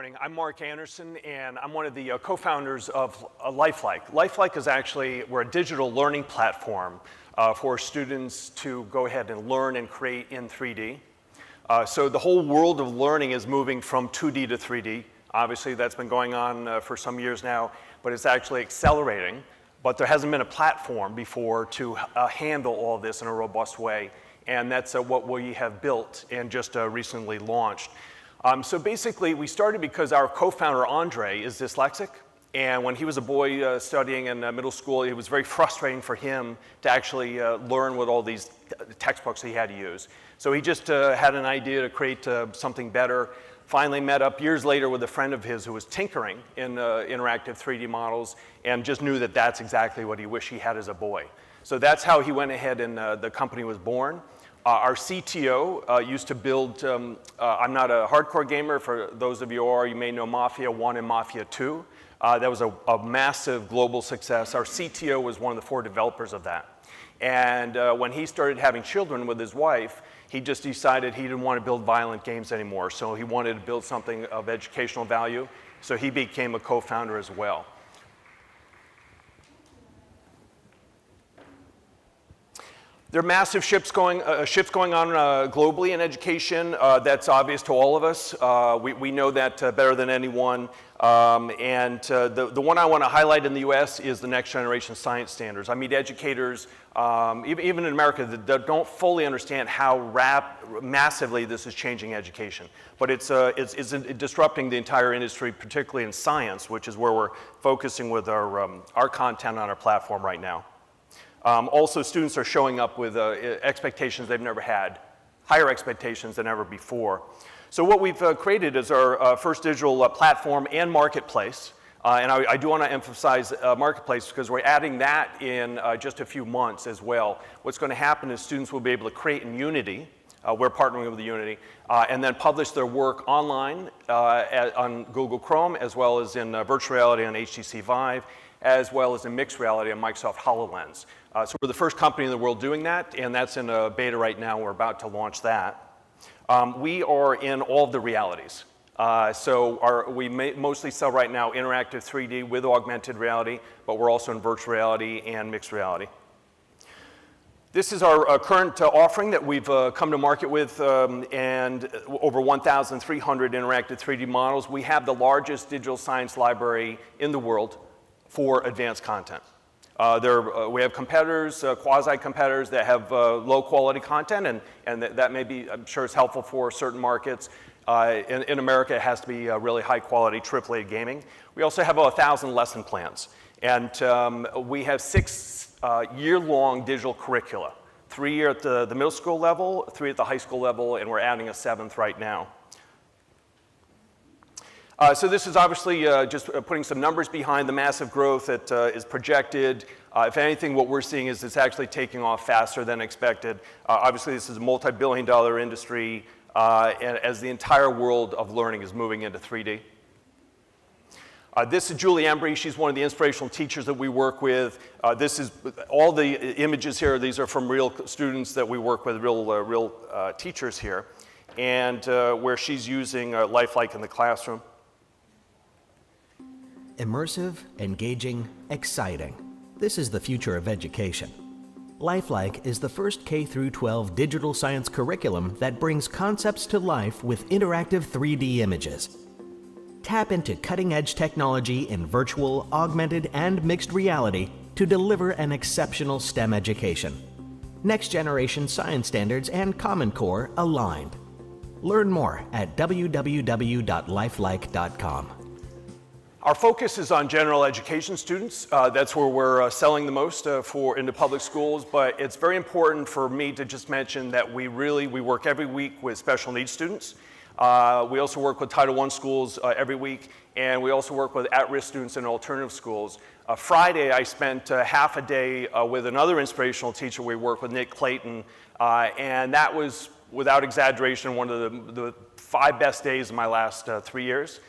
morning. I'm Mark Anderson, and I'm one of the co-founders of Lifeliqe. Lifeliqe is actually, we're a digital learning platform for students to go ahead and learn and create in 3D. So the whole world of learning is moving from 2D to 3D. Obviously, that's been going on for some years now, but it's actually accelerating. But there hasn't been a platform before to handle all of this in a robust way, and that's what we have built and just recently launched. So basically, we started because our co-founder, Andre, is dyslexic. And when he was a boy studying in middle school, it was very frustrating for him to actually learn with all these textbooks he had to use. So he just had an idea to create something better. Finally met up years later with a friend of his who was tinkering in interactive 3D models and just knew that that's exactly what he wished he had as a boy. So that's how he went ahead and the company was born. Our CTO used to build, I'm not a hardcore gamer, for those of you who are, you may know Mafia 1 and Mafia 2. That was a massive global success. Our CTO was one of the 4 developers of that. And when he started having children with his wife, he just decided he didn't want to build violent games anymore. So he wanted to build something of educational value. So he became a co-founder as well. There are massive shifts going on globally in education. That's obvious to all of us. We know that better than anyone. The one I want to highlight in the US is the next generation science standards. I meet educators, even in America, that don't fully understand how massively this is changing education. But it's disrupting the entire industry, particularly in science, which is where we're focusing with our content on our platform right now. Also, students are showing up with expectations they've never had, higher expectations than ever before. So what we've created is our first digital platform and marketplace. And I do want to emphasize marketplace because we're adding that in just a few months as well. What's going to happen is students will be able to create in Unity. We're partnering with Unity, and then publish their work online on Google Chrome, as well as in virtual reality on HTC Vive, as well as in mixed reality on Microsoft HoloLens. So we're the first company in the world doing that, and that's in a beta right now. We're about to launch that. We are in all of the realities. We mostly sell right now interactive 3D with augmented reality, but we're also in virtual reality and mixed reality. This is our current offering that we've come to market with, and over 1,300 interactive 3D models. We have the largest digital science library in the world for advanced content. We have competitors, quasi-competitors that have low quality content, and that may be, I'm sure, is helpful for certain markets. In America, it has to be really high quality AAA gaming. We also have 1,000 lesson plans, and we have 6 year-long digital curricula, 3 at the middle school level, 3 at the high school level, and we're adding a 7th right now. So this is obviously just putting some numbers behind the massive growth that is projected. If anything, what we're seeing is it's actually taking off faster than expected. Obviously, this is a multi-billion-dollar industry as the entire world of learning is moving into 3D. This is Julie Embry. She's one of the inspirational teachers that we work with. This is all the images here. These are from real students that we work with, real teachers here, and where she's using Lifeliqe in the classroom. Immersive, engaging, exciting. This is the future of education. Lifeliqe is the first K-12 digital science curriculum that brings concepts to life with interactive 3D images. Tap into cutting-edge technology in virtual, augmented, and mixed reality to deliver an exceptional STEM education. Next-generation science standards and Common Core aligned. Learn more at www.lifeliqe.com. Our focus is on general education students. That's where we're selling the most into public schools, but it's very important for me to just mention that we work every week with special needs students. We also work with Title I schools every week, and we also work with at-risk students in alternative schools. Friday, I spent half a day with another inspirational teacher we work with, Nick Clayton, and that was, without exaggeration, one of the 5 best days of my last 3 years.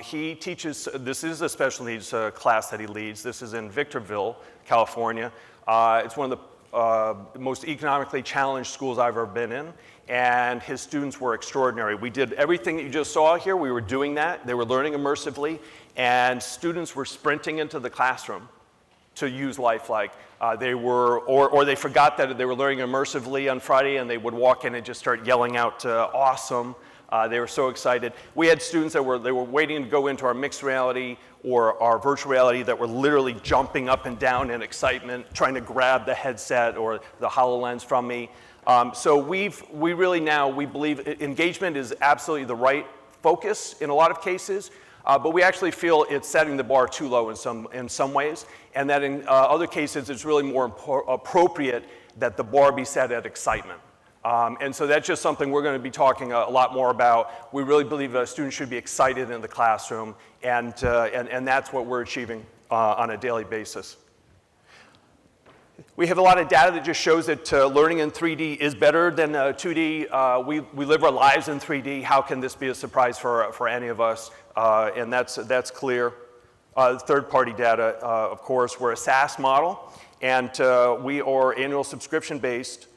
He teaches, this is a special needs class that he leads. This is in Victorville, California. It's one of the most economically challenged schools I've ever been in, and his students were extraordinary. We did everything that you just saw here. We were doing that. They were learning immersively, and students were sprinting into the classroom to use Lifeliqe. Or they forgot that they were learning immersively on Friday, and they would walk in and just start yelling out, awesome. They were so excited. We had students that were waiting to go into our mixed reality or our virtual reality that were literally jumping up and down in excitement, trying to grab the headset or the HoloLens from me. So we believe engagement is absolutely the right focus in a lot of cases, but we actually feel it's setting the bar too low in some ways, and that in other cases it's really more appropriate that the bar be set at excitement. And so that's just something we're going to be talking a lot more about. We really believe students should be excited in the classroom, and that's what we're achieving on a daily basis. We have a lot of data that just shows that learning in 3D is better than 2D. We live our lives in 3D. How can this be a surprise for any of us? And that's clear. Third-party data, of course, we're a SaaS model, and we are annual subscription-based.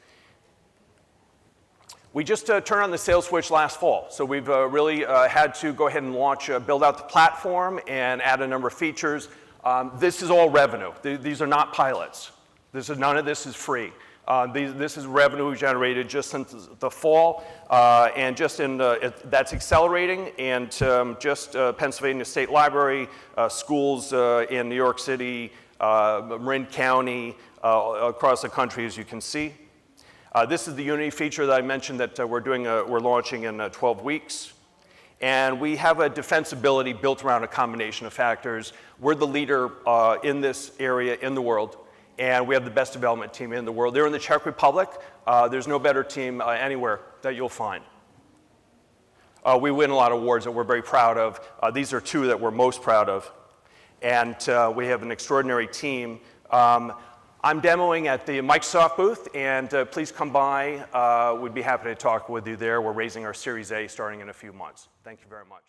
We just turned on the sales switch last fall, so we've really had to go ahead and launch, build out the platform and add a number of features. This is all revenue. These are not pilots. None of this is free. This is revenue generated just since the fall, and just that's accelerating, and just Pennsylvania State Library, schools in New York City, Marin County, across the country, as you can see. This is the Unity feature that I mentioned that we're launching in 12 weeks. And we have a defensibility built around a combination of factors. We're the leader in this area in the world, and we have the best development team in the world. They're in the Czech Republic. There's no better team anywhere that you'll find. We win a lot of awards that we're very proud of. These are two that we're most proud of. And we have an extraordinary team. I'm demoing at the Microsoft booth, and please come by. We'd be happy to talk with you there. We're raising our Series A starting in a few months. Thank you very much.